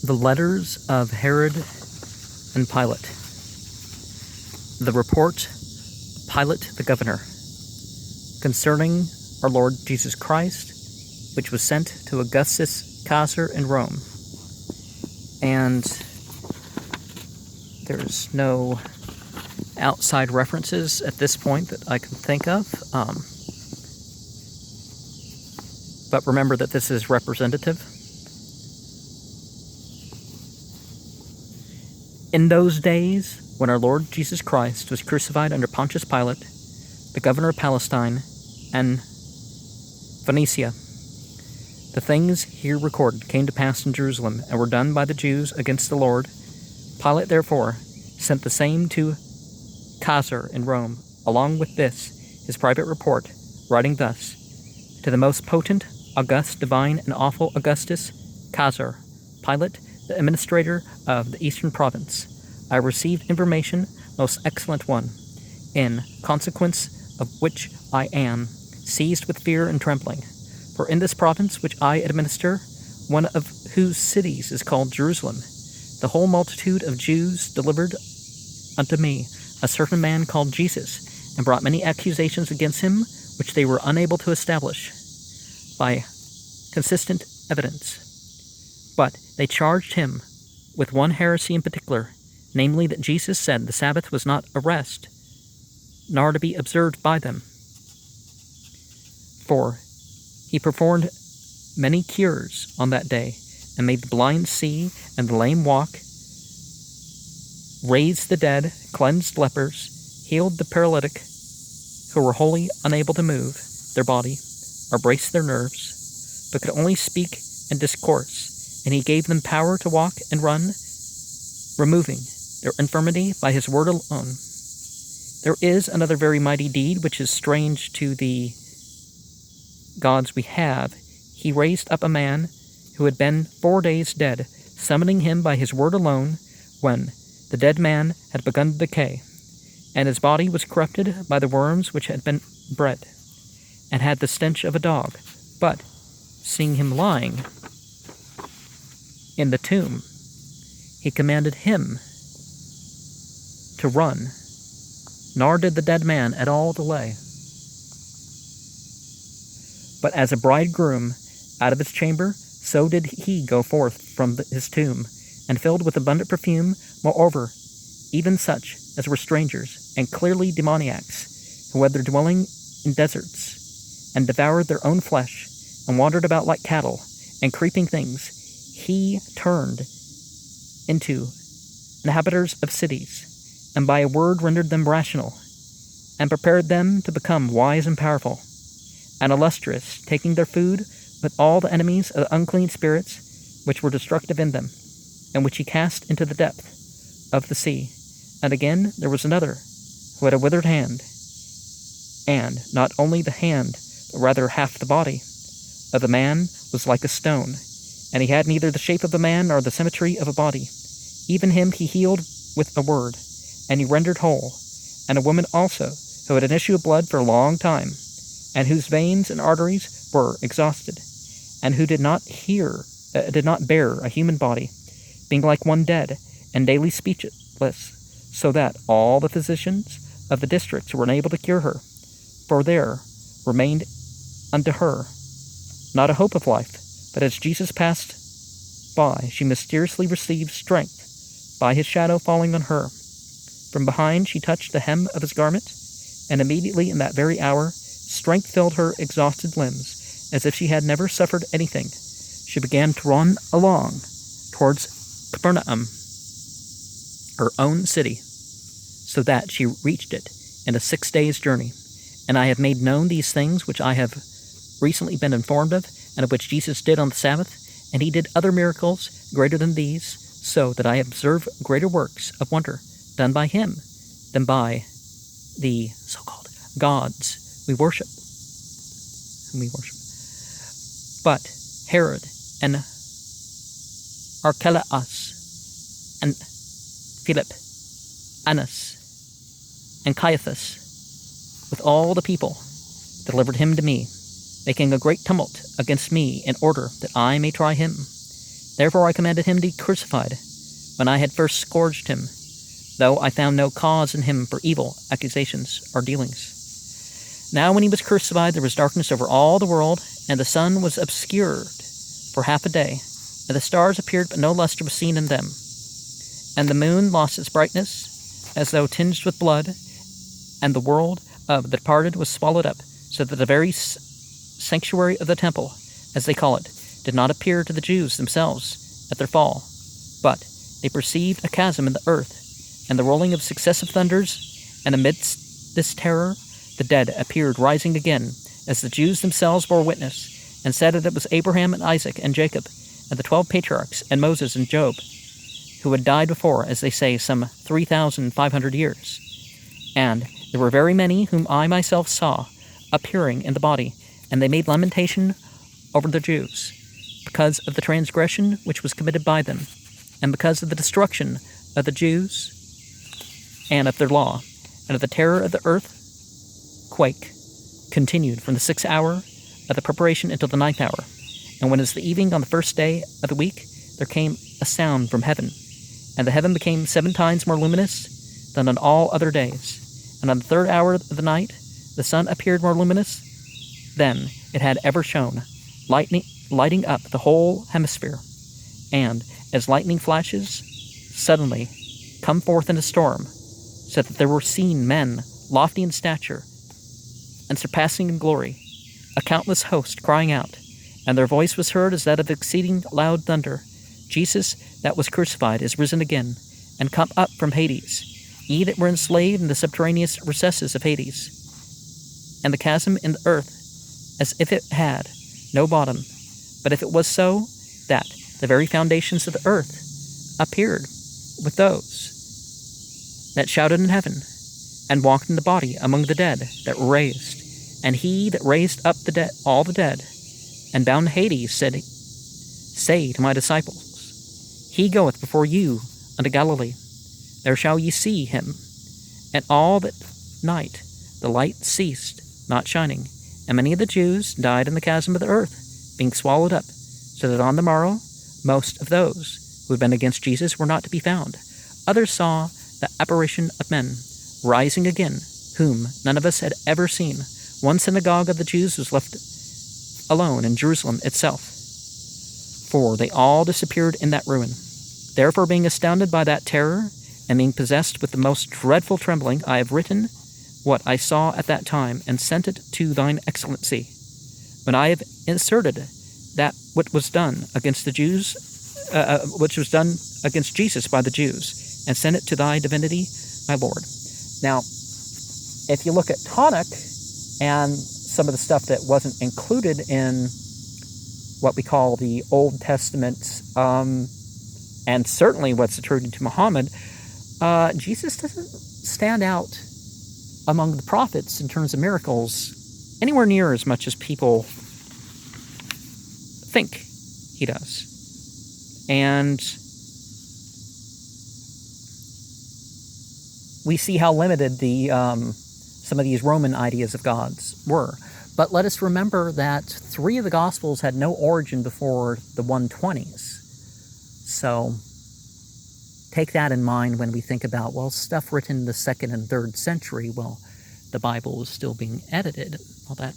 The letters of Herod and Pilate. The report of Pilate the governor concerning our Lord Jesus Christ, which was sent to Augustus Caesar in Rome. And there's no outside references at this point that I can think of. But remember that this is representative. In those days, when our Lord Jesus Christ was crucified under Pontius Pilate, the governor of Palestine and Phoenicia, the things here recorded came to pass in Jerusalem and were done by the Jews against the Lord. Pilate, therefore, sent the same to Caesar in Rome, along with this, his private report, writing thus: To the most potent, august, divine, and awful Augustus Caesar, Pilate, the administrator of the eastern province, I received information, most excellent one, in consequence of which I am seized with fear and trembling. For in this province which I administer, one of whose cities is called Jerusalem, the whole multitude of Jews delivered unto me a certain man called Jesus, and brought many accusations against him, which they were unable to establish by consistent evidence. But they charged him with one heresy in particular, namely that Jesus said the Sabbath was not a rest, nor to be observed by them. For he performed many cures on that day, and made the blind see, and the lame walk, raised the dead, cleansed lepers, healed the paralytic, who were wholly unable to move their body or brace their nerves, but could only speak and discourse, and he gave them power to walk and run, removing their infirmity by his word alone. There is another very mighty deed which is strange to the gods we have. He raised up a man who had been 4 days dead, summoning him by his word alone, when the dead man had begun to decay, and his body was corrupted by the worms which had been bred, and had the stench of a dog. But, seeing him lying in the tomb, he commanded him to run, nor did the dead man at all delay. But as a bridegroom out of his chamber, so did he go forth from his tomb, and filled with abundant perfume, moreover, even such as were strangers, and clearly demoniacs, who had their dwelling in deserts, and devoured their own flesh, and wandered about like cattle, and creeping things, he turned into inhabitants of cities, and by a word rendered them rational, and prepared them to become wise and powerful, and illustrious, taking their food with all the enemies of the unclean spirits, which were destructive in them, and which he cast into the depth of the sea. And again there was another, who had a withered hand, and not only the hand, but rather half the body of the man was like a stone, and he had neither the shape of a man nor the symmetry of a body. Even him he healed with a word, and he rendered whole. And a woman also, who had an issue of blood for a long time, and whose veins and arteries were exhausted, and who did not bear a human body, being like one dead, and daily speechless, so that all the physicians of the districts were unable to cure her. For there remained unto her not a hope of life, but as Jesus passed by, she mysteriously received strength by his shadow falling on her. From behind she touched the hem of his garment, and immediately in that very hour strength filled her exhausted limbs, as if she had never suffered anything. She began to run along towards Capernaum, her own city, so that she reached it in a 6 days' journey. And I have made known these things which I have recently been informed of, and of which Jesus did on the Sabbath, and he did other miracles greater than these, so that I have observed greater works of wonder done by him than by the so-called gods we worship. But Herod and Archelaus and Philip, Annas, and Caiaphas, with all the people, delivered him to me, making a great tumult against me in order that I may try him. Therefore I commanded him to be crucified, when I had first scourged him, though I found no cause in him for evil accusations or dealings. Now when he was crucified, there was darkness over all the world, and the sun was obscured for half a day, and the stars appeared, but no luster was seen in them. And the moon lost its brightness, as though tinged with blood, and the world of the departed was swallowed up, so that the very sanctuary of the temple, as they call it, did not appear to the Jews themselves at their fall, but they perceived a chasm in the earth, and the rolling of successive thunders, and amidst this terror the dead appeared rising again, as the Jews themselves bore witness, and said that it was Abraham and Isaac and Jacob, and the 12 patriarchs, and Moses and Job, who had died before, as they say, some 3,500 years. And there were very many whom I myself saw appearing in the body, and they made lamentation over the Jews, because of the transgression which was committed by them, and because of the destruction of the Jews, and of their law, and of the terror of the earthquake continued from the 6th hour of the preparation until the 9th hour. And when it was the evening on the first day of the week, there came a sound from heaven, and the heaven became 7 times more luminous than on all other days. And on the 3rd hour of the night, the sun appeared more luminous than it had ever shone, lighting up the whole hemisphere. And as lightning flashes suddenly come forth in a storm, so that there were seen men lofty in stature and surpassing in glory, a countless host crying out, and their voice was heard as that of exceeding loud thunder, Jesus that was crucified is risen again, and come up from Hades, ye that were enslaved in the subterraneous recesses of Hades, and the chasm in the earth, as if it had no bottom. But if it was so, that the very foundations of the earth appeared with those that shouted in heaven, and walked in the body among the dead that were raised. And he that raised up the dead, all the dead, and bound Hades, said, Say to my disciples, He goeth before you unto Galilee. There shall ye see him. And all that night the light ceased not shining, and many of the Jews died in the chasm of the earth, being swallowed up, so that on the morrow most of those who had been against Jesus were not to be found. Others saw the apparition of men rising again, whom none of us had ever seen. One synagogue of the Jews was left alone in Jerusalem itself, for they all disappeared in that ruin. Therefore, being astounded by that terror, and being possessed with the most dreadful trembling, I have written what I saw at that time, and sent it to thine excellency. When I have inserted that which was done against the Jews, which was done against Jesus by the Jews, and sent it to thy divinity, my Lord. Now, if you look at Tanakh and some of the stuff that wasn't included in what we call the Old Testament, and certainly what's attributed to Muhammad, Jesus doesn't stand out among the prophets in terms of miracles anywhere near as much as people think he does. And we see how limited the some of these Roman ideas of gods were. But let us remember that 3 of the Gospels had no origin before the 120s. So take that in mind when we think about, well, stuff written in the 2nd and 3rd century, well, the Bible is still being edited, all that